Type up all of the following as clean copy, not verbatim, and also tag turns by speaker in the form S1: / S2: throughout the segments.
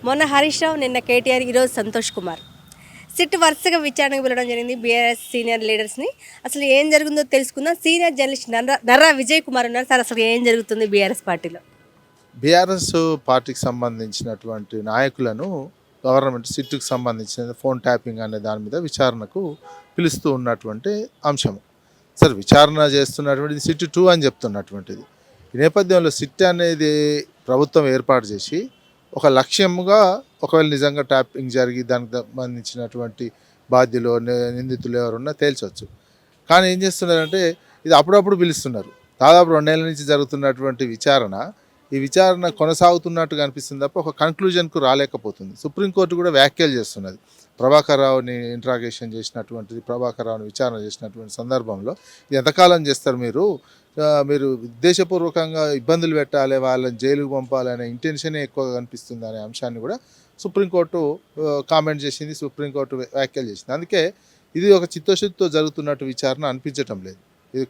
S1: మొన్న హరీష్ రావు, నిన్న కేటీఆర్, ఈరోజు సంతోష్ కుమార్ సిట్ వరుసగా విచారణకు వెళ్ళడం జరిగింది బీఆర్ఎస్ సీనియర్ లీడర్స్ని. అసలు ఏం జరుగుతుందో తెలుసుకుందాం. సీనియర్ జర్నలిస్ట్ నర్రా విజయ్ కుమార్ ఉన్నారు. సార్, అసలు ఏం జరుగుతుంది బీఆర్ఎస్ పార్టీలో?
S2: బీఆర్ఎస్ పార్టీకి సంబంధించినటువంటి నాయకులను గవర్నమెంట్ సిట్టుకు సంబంధించిన ఫోన్ ట్యాపింగ్ అనే దాని మీద విచారణకు పిలుస్తూ ఉన్నటువంటి అంశం. సరే, విచారణ చేస్తున్నటువంటిది సిట్ 2 అని చెప్తున్నటువంటిది. ఈ నేపథ్యంలో సిట్ అనేది ప్రభుత్వం ఏర్పాటు చేసి ఒక లక్ష్యముగా ఒకవేళ నిజంగా ట్యాపింగ్ జరిగి దానికి సంబంధించినటువంటి బాధ్యులు నిందితులు ఎవరున్నా తేల్చవచ్చు. కానీ ఏం చేస్తున్నారంటే ఇది అప్పుడప్పుడు పిలుస్తున్నారు. దాదాపు 2 నెలల నుంచి జరుగుతున్నటువంటి విచారణ, ఈ విచారణ కొనసాగుతున్నట్టుగా అనిపిస్తుంది తప్ప ఒక కన్క్లూజన్కు రాలేకపోతుంది. సుప్రీంకోర్టు కూడా వ్యాఖ్యలు చేస్తున్నది. ప్రభాకర్ రావుని ఇంట్రాగేషన్ చేసినటువంటిది, ప్రభాకర్ రావుని విచారణ చేసినటువంటి సందర్భంలో ఎంతకాలం చేస్తారు మీరు ఉద్దేశపూర్వకంగా ఇబ్బందులు పెట్టాలి, వాళ్ళని జైలుకు పంపాలనే ఇంటెన్షనే ఎక్కువగా కనిపిస్తుంది అనే అంశాన్ని కూడా సుప్రీంకోర్టు కామెంట్ చేసింది, సుప్రీంకోర్టు వ్యాఖ్యలు చేసింది. అందుకే ఇది ఒక చిత్తశుద్ధితో జరుగుతున్నట్టు విచారణ అనిపించటం లేదు. ఇది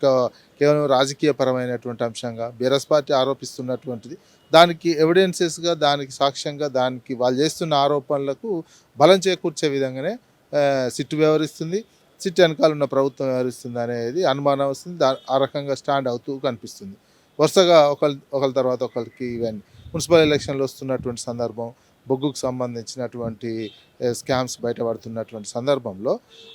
S2: కేవలం రాజకీయపరమైనటువంటి అంశంగా బీఆర్ఎస్ పార్టీ ఆరోపిస్తున్నటువంటిది, దానికి ఎవిడెన్సెస్గా, దానికి సాక్ష్యంగా, దానికి వాళ్ళు చేస్తున్న ఆరోపణలకు బలం చేకూర్చే విధంగానే సిట్టు వ్యవహరిస్తుంది, సిట్ వెనకాల ఉన్న ప్రభుత్వం వ్యవహరిస్తుంది అనేది అనుమానం వస్తుంది. ఆ రకంగా స్టాండ్ అవుతూ కనిపిస్తుంది. వరుసగా ఒకరి తర్వాత ఒకరికి ఇవన్నీ మున్సిపల్ ఎలక్షన్లు వస్తున్నటువంటి సందర్భం, బొగ్గుకు సంబంధించినటువంటి స్కామ్స్ బయటపడుతున్నటువంటి సందర్భంలో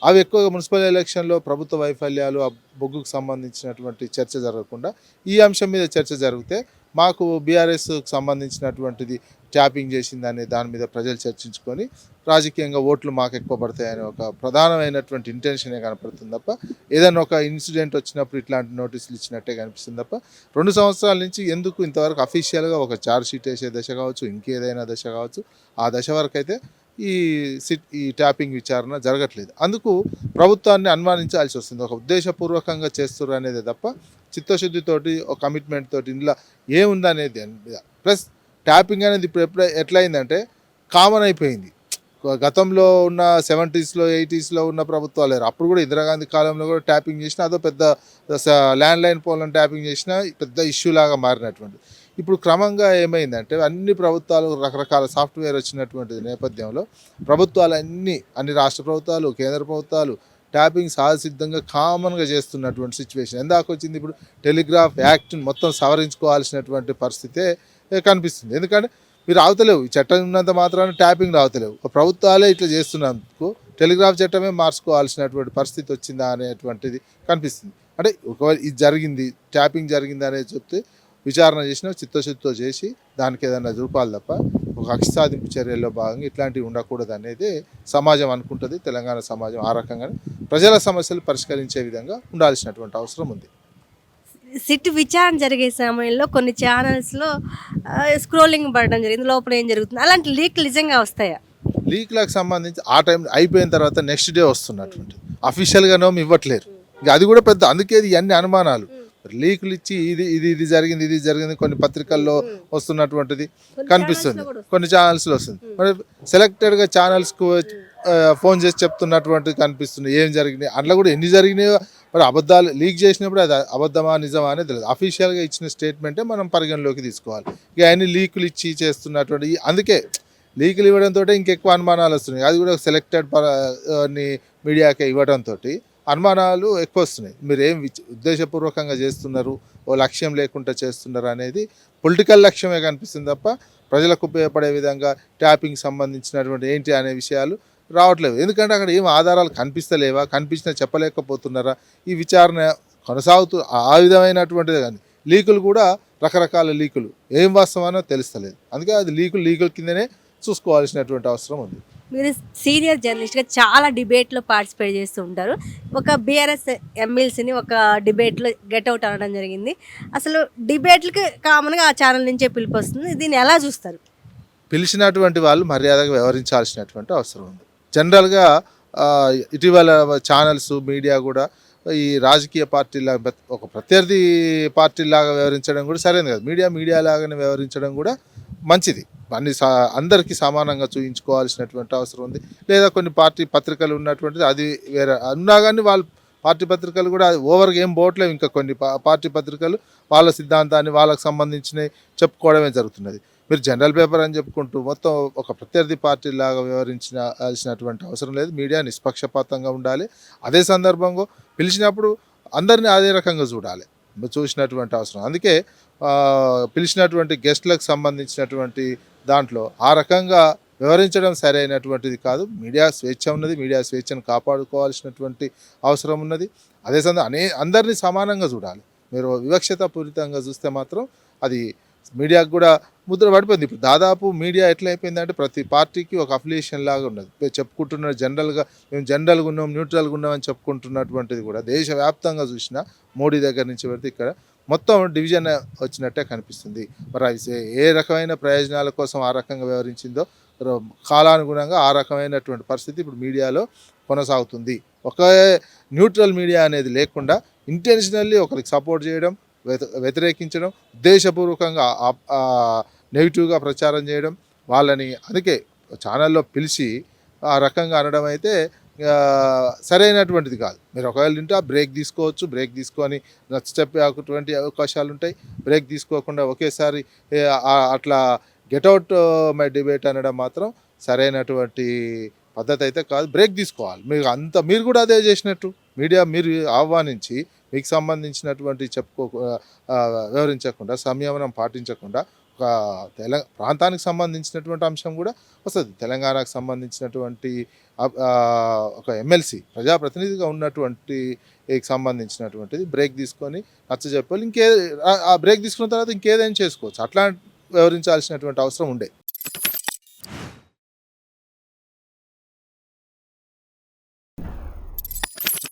S2: అవి ఎక్కువగా మున్సిపల్ ఎలక్షన్లో ప్రభుత్వ వైఫల్యాలు, ఆ బొగ్గుకు సంబంధించినటువంటి చర్చ జరగకుండా ఈ అంశం మీద చర్చ జరిగితే మాకు బీఆర్ఎస్కు సంబంధించినటువంటిది ట్యాపింగ్ చేసిందనే దాని మీద ప్రజలు చర్చించుకొని రాజకీయంగా ఓట్లు మాకు ఎక్కువ పడతాయనే ఒక ప్రధానమైనటువంటి ఇంటెన్షనే కనపడుతుంది తప్ప ఏదైనా ఒక ఇన్సిడెంట్ వచ్చినప్పుడు ఇట్లాంటి నోటీసులు ఇచ్చినట్టే కనిపిస్తుంది తప్ప 2 సంవత్సరాల నుంచి ఎందుకు ఇంతవరకు అఫీషియల్గా ఒక ఛార్జ్ షీట్ వేసే దశ కావచ్చు, ఇంకేదైనా దశ కావచ్చు, ఆ దశ వరకు అయితే ఈ ట్యాపింగ్ విచారణ జరగట్లేదు. అందుకు ప్రభుత్వాన్ని అనుమానించాల్సి వస్తుంది. ఒక ఉద్దేశపూర్వకంగా చేస్తున్నారు అనేది తప్ప చిత్తశుద్ధితోటి, ఒక కమిట్మెంట్ తోటి ఇందులో ఏముందనేది. ప్లస్ ట్యాపింగ్ అనేది ఇప్పుడు ఎట్లయిందంటే కామన్ అయిపోయింది. గతంలో ఉన్న 70s, 80sలో ఉన్న ప్రభుత్వాలు లేరు. అప్పుడు కూడా ఇందిరాగాంధీ కాలంలో కూడా ట్యాపింగ్ చేసినా అదో పెద్ద ల్యాండ్లైన్ పోలను ట్యాపింగ్ చేసినా పెద్ద ఇష్యూ లాగా మారినటువంటి. ఇప్పుడు క్రమంగా ఏమైందంటే అన్ని ప్రభుత్వాలు రకరకాల సాఫ్ట్వేర్ వచ్చినటువంటి నేపథ్యంలో ప్రభుత్వాలు అన్ని రాష్ట్ర ప్రభుత్వాలు, కేంద్ర ప్రభుత్వాలు ట్యాపింగ్ సహజసిద్ధంగా కామన్గా చేస్తున్నటువంటి సిచ్యువేషన్ ఎందాక వచ్చింది. ఇప్పుడు టెలిగ్రాఫ్ యాక్ట్ని మొత్తం సవరించుకోవాల్సినటువంటి పరిస్థితే కనిపిస్తుంది. ఎందుకంటే మీరు ఆగుతలేవు, ఈ చట్టం ఉన్నంత మాత్రాన ట్యాపింగ్ ఆగుతలేవు. ప్రభుత్వాలే ఇట్లా చేస్తున్నందుకు టెలిగ్రాఫ్ చట్టమే మార్చుకోవాల్సినటువంటి పరిస్థితి వచ్చిందా అనేటువంటిది కనిపిస్తుంది. అంటే ఒకవేళ ఇది జరిగింది, ట్యాపింగ్ జరిగింది అనేది చెప్తే విచారణ చేసిన చిత్తశుద్ధితో చేసి దానికి ఏదైనా చూపాలి తప్ప ఒక కక్ష సాధింపు చర్యల్లో భాగంగా ఇట్లాంటివి ఉండకూడదు అనేది సమాజం అనుకుంటుంది. తెలంగాణ సమాజం ఆ రకంగానే ప్రజల సమస్యలు పరిష్కరించే విధంగా ఉండాల్సినటువంటి అవసరం ఉంది.
S1: సిట్ విచారణ జరిగే సమయంలో కొన్ని ఛానల్స్లో స్క్రోలింగ్ పడడం జరిగింది. లోపల ఏం జరుగుతుంది, అలాంటి లీక్లు నిజంగా వస్తాయా?
S2: లీక్లకు సంబంధించి ఆ టైం అయిపోయిన తర్వాత నెక్స్ట్ డే వస్తున్నటువంటి అఫీషియల్గానో ఇవ్వట్లేరు. ఇక అది కూడా పెద్ద, అందుకే ఇవన్నీ అనుమానాలు. లీకులు ఇచ్చి ఇది జరిగింది కొన్ని పత్రికల్లో వస్తున్నటువంటిది కనిపిస్తుంది, కొన్ని ఛానల్స్లో వస్తుంది. మరి సెలెక్టెడ్గా ఛానల్స్కు ఫోన్ చేసి చెప్తున్నటువంటిది కనిపిస్తుంది ఏం జరిగినాయి. అందులో కూడా ఎన్ని జరిగినాయో మరి అబద్ధాలు లీక్ చేసినప్పుడు అది అబద్ధమా నిజమా అనేది తెలియదు. అఫీషియల్గా ఇచ్చిన స్టేట్మెంటే మనం పరిగణలోకి తీసుకోవాలి. ఇక అన్ని లీకులు ఇచ్చి చేస్తున్నటువంటి, అందుకే లీకులు ఇవ్వడంతో ఇంకెక్కువ అనుమానాలు వస్తున్నాయి. అది కూడా సెలెక్టెడ్ మీడియాకే ఇవ్వడంతో అనుమానాలు ఎక్కువ వస్తున్నాయి. మీరు ఏం ఉద్దేశపూర్వకంగా చేస్తున్నారు, ఓ లక్ష్యం లేకుండా చేస్తున్నారు అనేది పొలిటికల్ లక్ష్యమే కనిపిస్తుంది తప్ప ప్రజలకు ఉపయోగపడే విధంగా ట్యాపింగ్ సంబంధించినటువంటి ఏంటి అనే విషయాలు రావట్లేదు. ఎందుకంటే అక్కడ ఏం ఆధారాలు కనిపిస్తలేవా, కనిపించినా చెప్పలేకపోతున్నారా, ఈ విచారణ కొనసాగుతూ ఆ విధమైనటువంటిది. కానీ లీకులు కూడా రకరకాల లీకులు ఏం వాస్తవానో తెలుస్తలేదు. అందుకే అది లీకుల కిందనే చూసుకోవాల్సినటువంటి అవసరం ఉంది.
S1: మీరు సీనియర్ జర్నలిస్ట్గా చాలా డిబేట్లో పార్టిసిపేట్ చేస్తూ ఉంటారు. ఒక బీఆర్ఎస్ ఎమ్మెల్సీని ఒక డిబేట్లో గెట్అవుట్ అనడం జరిగింది. అసలు డిబేట్లకి కామన్గా ఆ ఛానల్ నుంచే పిలుపు వస్తుంది. దీన్ని ఎలా చూస్తారు?
S2: పిలిచినటువంటి వాళ్ళు మర్యాదగా వ్యవహరించాల్సినటువంటి అవసరం ఉంది. జనరల్గా ఇటీవల ఛానల్స్, మీడియా కూడా ఈ రాజకీయ పార్టీలాగా ఒక ప్రత్యర్థి పార్టీలాగా వ్యవహరించడం కూడా సరైనది కాదు. మీడియా లాగానే వ్యవహరించడం కూడా మంచిది. అందరికీ సమానంగా చూయించుకోవాల్సినటువంటి అవసరం ఉంది. లేదా కొన్ని పార్టీ పత్రికలు ఉన్నటువంటిది అది వేరే ఉన్నా కానీ వాళ్ళు పార్టీ పత్రికలు కూడా ఓవర్గా ఏం పోవట్లేవు. ఇంకా కొన్ని పార్టీ పత్రికలు వాళ్ళ సిద్ధాంతాన్ని వాళ్ళకు సంబంధించినవి చెప్పుకోవడమే జరుగుతున్నది. మీరు జనరల్ పేపర్ అని చెప్పుకుంటూ మొత్తం ఒక ప్రత్యర్థి పార్టీ లాగా వ్యవహరించాల్సినటువంటి అవసరం లేదు. మీడియా నిష్పక్షపాతంగా ఉండాలి. అదే సందర్భంగా పిలిచినప్పుడు అందరినీ అదే రకంగా చూడాలి, చూసినటువంటి అవసరం. అందుకే పిలిచినటువంటి గెస్ట్లకు సంబంధించినటువంటి దాంట్లో ఆ రకంగా వివరించడం సరైనటువంటిది కాదు. మీడియా స్వేచ్ఛ ఉన్నది, మీడియా స్వేచ్ఛను కాపాడుకోవాల్సినటువంటి అవసరం ఉన్నది. అదే అందరినీ సమానంగా చూడాలి. మీరు వివక్షత పూరితంగా చూస్తే మాత్రం అది మీడియాకు కూడా ముద్ర పడిపోయింది. ఇప్పుడు దాదాపు మీడియా ఎట్లా అయిపోయిందంటే ప్రతి పార్టీకి ఒక అఫిలియేషన్ లాగా ఉన్నది. చెప్పుకుంటున్న జనరల్గా మేము జనరల్గా ఉన్నాం, న్యూట్రల్గా ఉన్నామని చెప్పుకుంటున్నటువంటిది కూడా దేశవ్యాప్తంగా చూసినా మోడీ దగ్గర నుంచి పెడితే ఇక్కడ మొత్తం డివిజన్ వచ్చినట్టే కనిపిస్తుంది. మరి అది ఏ రకమైన ప్రయోజనాల కోసం ఆ రకంగా వ్యవహరించిందో కాలానుగుణంగా ఆ రకమైనటువంటి పరిస్థితి ఇప్పుడు మీడియాలో కొనసాగుతుంది. ఒకే న్యూట్రల్ మీడియా అనేది లేకుండా ఇంటెన్షనల్లీ ఒకరికి సపోర్ట్ చేయడం, వ్యతిరేకించడం, ఉద్దేశపూర్వకంగా నెగిటివ్గా ప్రచారం చేయడం, వాళ్ళని అందుకే ఛానల్లో పిలిచి ఆ రకంగా అనడం అయితే సరైనటువంటిది కాదు. మీరు ఒకవేళ తింటే బ్రేక్ తీసుకోవచ్చు, బ్రేక్ తీసుకొని నచ్చ చెప్పేటువంటి అవకాశాలు ఉంటాయి. బ్రేక్ తీసుకోకుండా ఒకేసారి అట్లా గెట్అవుట్ మై డిబేట్ అనడం మాత్రం సరైనటువంటి పద్ధతి అయితే కాదు. బ్రేక్ తీసుకోవాలి. మీరు కూడా అదే చేసినట్టు మీడియా మీరు ఆహ్వానించి మీకు సంబంధించినటువంటి వివరించకుండా, సంయమనం పాటించకుండా ఒక ప్రాంతానికి సంబంధించినటువంటి అంశం కూడా వస్తుంది. తెలంగాణకు సంబంధించినటువంటి ఒక ఎమ్మెల్సీ ప్రజాప్రతినిధిగా ఉన్నటువంటి సంబంధించినటువంటిది బ్రేక్ తీసుకొని నచ్చ చెప్పాలి. ఆ బ్రేక్ తీసుకున్న తర్వాత ఇంకేదైనా చేసుకోవచ్చు. అట్లా వ్యవహరించాల్సినటువంటి అవసరం ఉండే.